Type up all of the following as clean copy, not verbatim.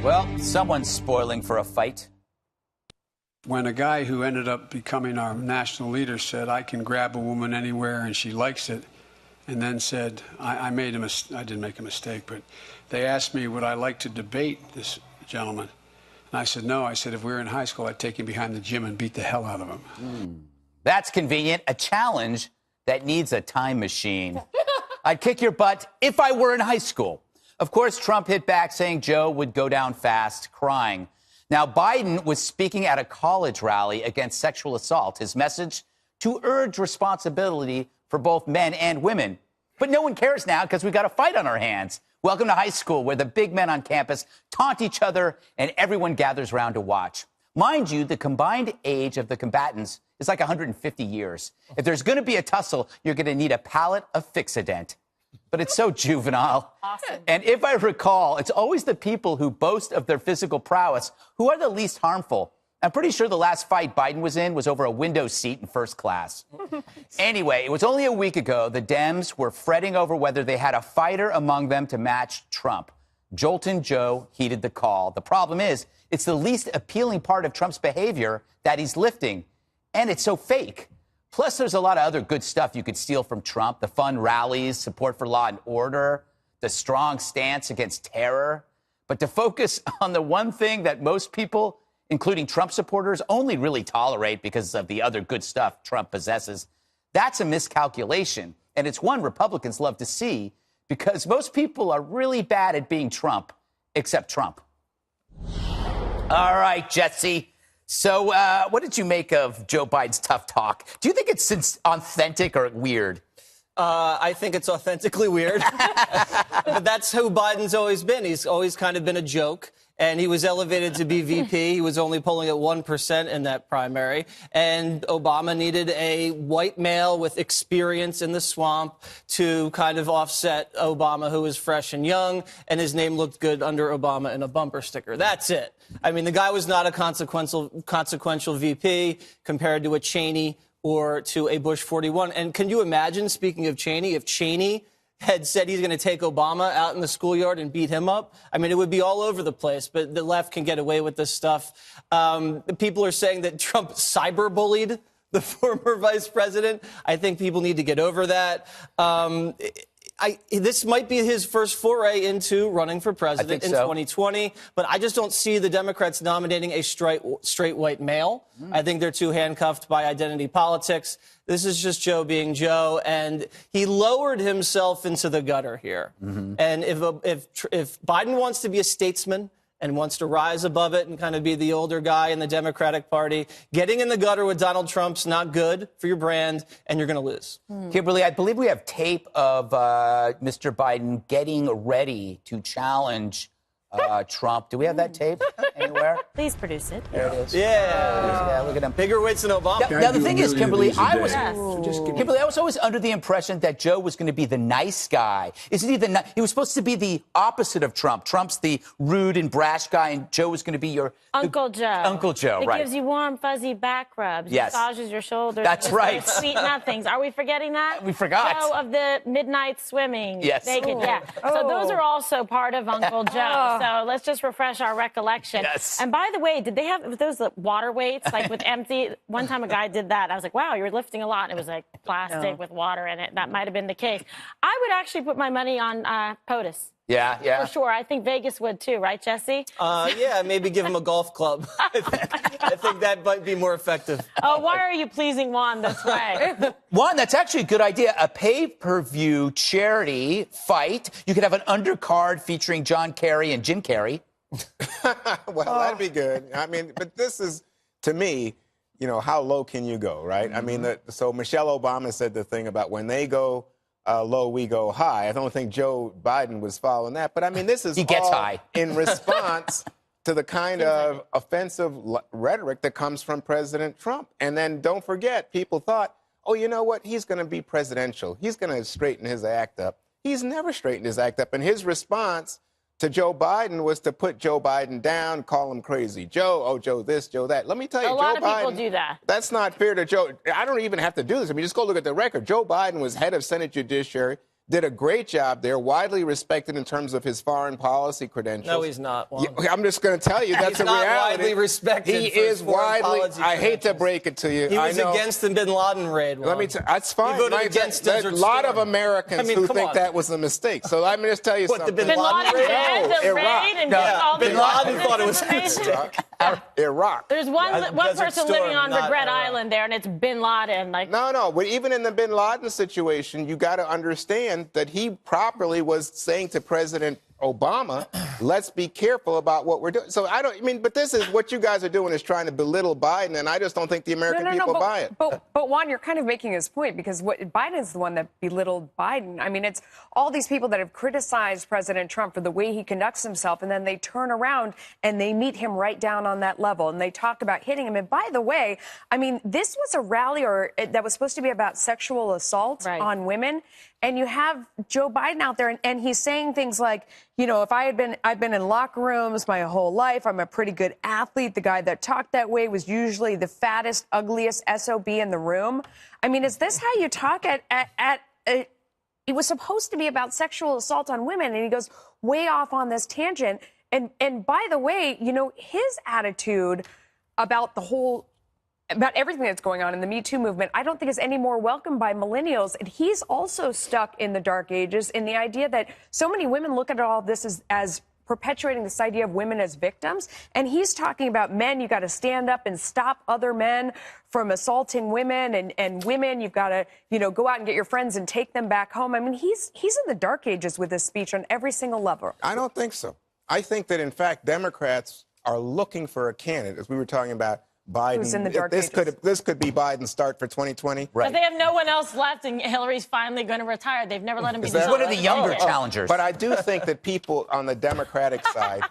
Well, someone's spoiling for a fight. When a guy who ended up becoming our national leader said, I can grab a woman anywhere and she likes it, and then said, I didn't make a mistake, but they asked me, would I like to debate this gentleman? And I said, no. I said, if we were in high school, I'd take him behind the gym and beat the hell out of him. That's convenient. A challenge that needs a time machine. I'd kick your butt if I were in high school. Of course, Trump hit back saying Joe would go down fast, crying. Now, Biden was speaking at a college rally against sexual assault. His message, to urge responsibility for both men and women. But no one cares now because we've got a fight on our hands. Welcome to high school, where the big men on campus taunt each other and everyone gathers around to watch. Mind you, the combined age of the combatants is like 150 years. If there's going to be a tussle, you're going to need a pallet of Fixodent. But it's so juvenile. Awesome. And if I recall, it's always the people who boast of their physical prowess who are the least harmful. I'm pretty sure the last fight Biden was in was over a window seat in first class. Anyway, it was only a week ago the Dems were fretting over whether they had a fighter among them to match Trump. Joltin' Joe heeded the call. The problem is, it's the least appealing part of Trump's behavior that he's lifting. And it's so fake. Plus, there's a lot of other good stuff you could steal from Trump. The fun rallies, support for law and order, the strong stance against terror. But to focus on the one thing that most people, including Trump supporters, only really tolerate because of the other good stuff Trump possesses, that's a miscalculation. And it's one Republicans love to see because most people are really bad at being Trump, except Trump. All right, Jesse. So what did you make of Joe Biden's tough talk? Do you think it's authentic or weird? I think it's authentically weird. But that's who Biden's always been. He's always kind of been a joke. And he was elevated to be VP. He was only polling at 1% in that primary. And Obama needed a white male with experience in the swamp to kind of offset Obama, who was fresh and young. And his name looked good under Obama in a bumper sticker. That's it. I mean, the guy was not a consequential VP compared to a Cheney or to a Bush 41. And can you imagine, speaking of Cheney, if Cheney had said he's going to take Obama out in the schoolyard and beat him up? I mean, it would be all over the place, but the left can get away with this stuff. People are saying that Trump cyberbullied the former vice president. I think people need to get over that. This might be his first foray into running for president in 2020, but I just don't see the Democrats nominating a straight white male. I think they're too handcuffed by identity politics. This is just Joe being Joe, and he lowered himself into the gutter here. And if Biden wants to be a statesman and wants to rise above it and kind of be the older guy in the Democratic Party, getting in the gutter with Donald Trump's not good for your brand, and you're going to lose. Kimberly, I believe we have tape of Mr. Biden getting ready to challenge Trump. Do we have that tape anywhere? Please produce it. There it is. Yeah. Look at him. Bigger weights than Obama. Now the thing is, Kimberly, I was always under the impression that Joe was going to be the nice guy. Isn't he he was supposed to be the opposite of Trump. Trump's the rude and brash guy, and Joe was going to be your Uncle Joe. Uncle Joe, right? It gives you warm, fuzzy back rubs. Yes. Massages your shoulders. That's right. Sweet nothings. Are we forgetting that? We forgot. Joe of the midnight swimming. Yes. Naked, yeah. So those are also part of Uncle Joe. So let's just refresh our recollection. Yes. And by the way, did they have those water weights, like with empty? One time a guy did that. I was like, wow, you're lifting a lot. And it was like plastic with water in it. That might have been the case. I would actually put my money on POTUS. Yeah. For sure. I think Vegas would too, right, Jesse? Yeah, maybe give him a golf club. I think that might be more effective. Oh, why are you pleasing Juan this way? Juan, that's actually a good idea. A pay-per-view charity fight. You could have an undercard featuring John Kerry and Jim Carrey. Well, that'd be good. I mean, but this is, to me, you know, how low can you go, right? I mean, so Michelle Obama said the thing about when they go low, we go high. I don't think Joe Biden was following that. But, I mean, this is he gets all high. in response to the kind of offensive rhetoric that comes from President Trump. And then don't forget, people thought, oh, you know what? He's going to be presidential. He's going to straighten his act up. He's never straightened his act up. And his response to Joe Biden was to put Joe Biden down, call him crazy Joe, oh, Joe this, Joe that. Let me tell you, A lot of people do that. That's not fair to Joe. I don't even have to do this. I mean, just go look at the record. Joe Biden was head of Senate Judiciary. did a great job there, widely respected in terms of his foreign policy credentials. No, he's not. Juan. Yeah, I'm just going to tell you, that's He's a not reality. widely respected He for his is foreign widely. policy I hate to credentials. break it to you. He was I know. against the Bin Laden raid. Let me that's fine. He voted Right? against There's Desert a lot Storm. of Americans I mean, who come think on. that was a mistake. So let me just tell you What, the something. Bin Laden Bin raid? Laden No, did the Iraq. raid and No, get all Bin the Laden thought it was a information. Iraq. There's one Desert person Storm, living on not Regret Iraq. Island there, and it's Bin Laden. Like, No, but even in the Bin Laden situation, you got to understand that he properly was saying to President Obama, let's be careful about what we're doing. So but this is what you guys are doing is trying to belittle Biden, and I just don't think the American people buy it. But Juan, you're kind of making his point because Biden's the one that belittled Biden. I mean, it's all these people that have criticized President Trump for the way he conducts himself, and then they turn around and they meet him right down on that level, and they talk about hitting him. And by the way, I mean, this was a rally that was supposed to be about sexual assault on women. And you have Joe Biden out there, and he's saying things like, you know, I've been in locker rooms my whole life. I'm a pretty good athlete. The guy that talked that way was usually the fattest, ugliest SOB in the room. I mean, is this how you talk it was supposed to be about sexual assault on women, and he goes way off on this tangent. And by the way, you know, his attitude about about everything that's going on in the Me Too movement, I don't think is any more welcome by millennials. And he's also stuck in the dark ages in the idea that so many women look at all this as perpetuating this idea of women as victims. And he's talking about men, you got to stand up and stop other men from assaulting women, and women, you've got to, you know, go out and get your friends and take them back home. I mean, he's in the dark ages with this speech on every single level. I don't think so. I think that, in fact, Democrats are looking for a candidate, as we were talking about, Biden. Who's in the dark this ages. could be Biden's start for 2020. Right. But they have no one else left, and Hillary's finally going to retire. They've never let him be He's one of the younger candidate. challengers. But I do think that people on the Democratic side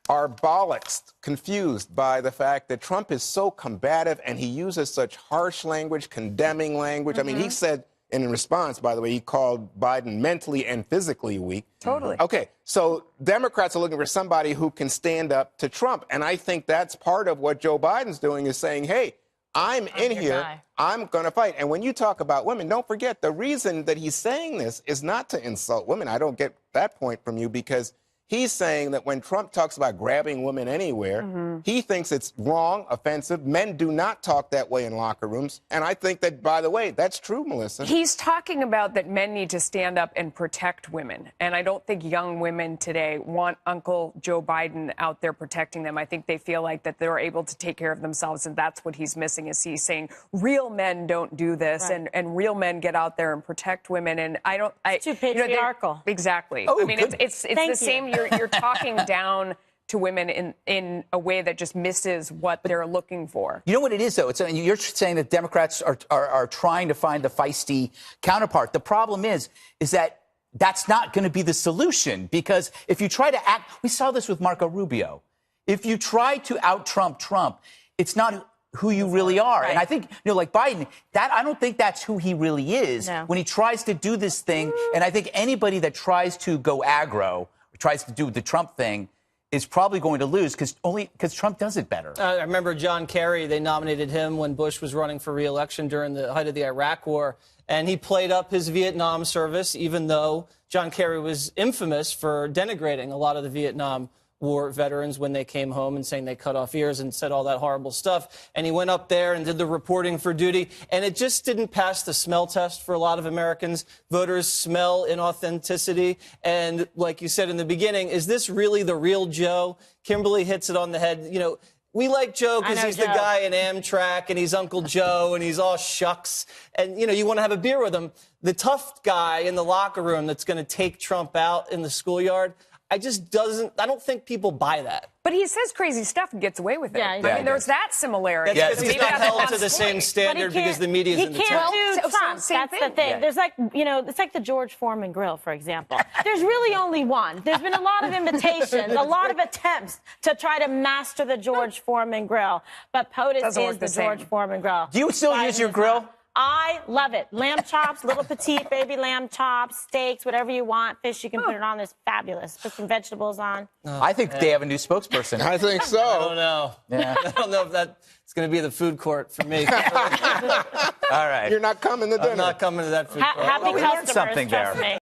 are bollocksed, confused by the fact that Trump is so combative and he uses such harsh language, condemning language. I mean, he said, and in response, by the way, he called Biden mentally and physically weak. Totally. Okay, so Democrats are looking for somebody who can stand up to Trump. And I think that's part of what Joe Biden's doing is saying, hey, I'm in here. guy. I'm going to fight. And when you talk about women, don't forget the reason that he's saying this is not to insult women. I don't get that point from you because he's saying that when Trump talks about grabbing women anywhere, he thinks it's wrong, offensive. Men do not talk that way in locker rooms. And I think that, by the way, that's true, Melissa. He's talking about that men need to stand up and protect women. And I don't think young women today want Uncle Joe Biden out there protecting them. I think they feel like that they're able to take care of themselves. And that's what he's missing is he's saying real men don't do this and real men get out there and protect women. And it's too patriarchal. Exactly. Oh, I mean, good. it's Thank the you. same. You're talking down to women in a way that just misses what they're looking for. You know what it is, though? You're saying that Democrats are trying to find the feisty counterpart. The problem is that that's not going to be the solution because if you try to act, we saw this with Marco Rubio. If you try to out-Trump Trump, it's not who you really are. Right. And I think, you know, like Biden, I don't think that's who he really is when he tries to do this thing. And I think anybody that tries to go aggro, tries to do the Trump thing, is probably going to lose because Trump does it better. I remember John Kerry, they nominated him when Bush was running for re-election during the height of the Iraq War, and he played up his Vietnam service, even though John Kerry was infamous for denigrating a lot of the Vietnam War veterans when they came home and saying they cut off ears and said all that horrible stuff. And he went up there and did the reporting for duty. And it just didn't pass the smell test for a lot of Americans. Voters smell inauthenticity. And like you said in the beginning, is this really the real Joe? Kimberly hits it on the head. You know, we like Joe because he's the guy in Amtrak and he's Uncle Joe and he's all shucks. And, you know, you want to have a beer with him. The tough guy in the locker room that's going to take Trump out in the schoolyard, I don't think people buy that. But he says crazy stuff and gets away with it. Yeah, I mean, there's that similarity. That's because he's not held to the point. same standard because the media's in the He town. can't do Trump. same That's the thing. thing. Yeah. There's like, you know, it's like the George Foreman grill, for example. There's really only one. There's been a lot of imitations, a lot of attempts to try to master the George Foreman grill. But POTUS Doesn't work is the the same. George Foreman grill. Do you still use your grill? I love it. Lamb chops, little petite baby lamb chops, steaks, whatever you want. Fish, you can put it on. It's fabulous. Put some vegetables on. I think they have a new spokesperson. I think so. I don't know. Yeah. I don't know if that's going to be the food court for me. All right. You're not coming to dinner. I'm not coming to that food court. Happy we learned customers, something trust there. me.